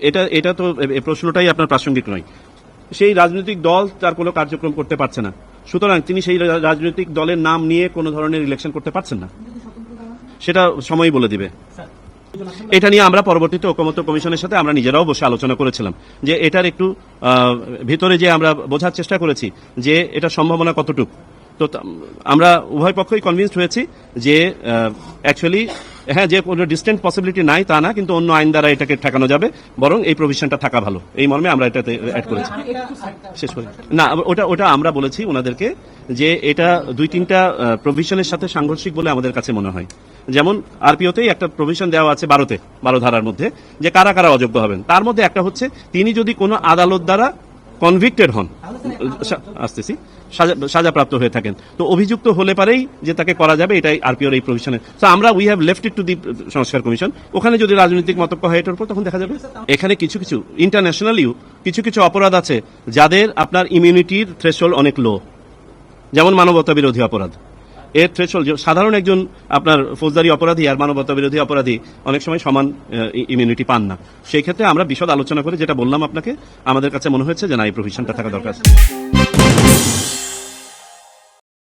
এটা এটা তো প্রশ্নটাই আপনার প্রাসঙ্গিক নয়। সেই রাজনৈতিক দল তার কোনো কার্যক্রম করতে পারছে না, সুতরাং তিনি সেই রাজনৈতিক দলের নাম নিয়ে কোনো ধরনের ইলেকশন করতে পারছেন না, সেটা সময়ই বলে দিবে। এটা নিয়ে আমরা পরবর্তীতে ঐকমত্য কমিশনের সাথে আমরা নিজেরাও বসে আলোচনা করেছিলাম যে এটার একটু ভিতরে যে আমরা বোঝার চেষ্টা করেছি যে এটা সম্ভাবনা কতটুকু। তো আমরা উভয় পক্ষই কনভিন্সড হয়েছি যে অ্যাকচুয়ালি হ্যাঁ, যে কোনো ডিস্টেন্ট পসিবিলিটি নাই তা না, কিন্তু অন্য আইন দ্বারা এটাকে ঠেকানো যাবে, বরং এই প্রভিশনটা থাকা ভালো, এই মর্মে আমরা এটাতে অ্যাড করেছি। শেষ করে না, ওটা আমরা বলেছি ওনাদেরকে যে এটা 2-3টা প্রভিশনের সাথে সাংঘর্ষিক বলে আমাদের কাছে মনে হয়। যেমন আরপিওতেই একটা প্রভিশন দেওয়া আছে 12 ধারার মধ্যে যে কারা কারা অযোগ্য হবেন, তার মধ্যে একটা হচ্ছে তিনি যদি কোনো আদালত দ্বারা কনভিক্টেড হন, আসতেছি, সাজাপ্রাপ্ত হয়ে থাকেন, তো অভিযুক্ত হলে পারেই যে তাকে করা যাবে, এটাই আরপিওর এই প্রভিশনে। তো আমরা we have left it to the সংস্কার কমিশন, ওখানে যদি রাজনৈতিক মতক্য হয় এটার উপর তখন দেখা যাবে। এখানে কিছু কিছু ইন্টারন্যাশনালিও কিছু অপরাধ আছে যাদের আপনার ইমিউনিটির থ্রেশহোল্ড অনেক লো, যেমন মানবতা বিরোধী অপরাধ। এর থ্রেশহোল্ড সাধারণ একজন আপনার ফৌজদারি অপরাধী আর মানবতা বিরোধী অপরাধী অনেক সময় সমান ইমিউনিটি পান না। সেই ক্ষেত্রে আমরা বিশদ আলোচনা করে যেটা বললাম আপনাকে, আমাদের কাছে মনে হয়েছে যে না, এই প্রভিশনটা থাকা দরকার।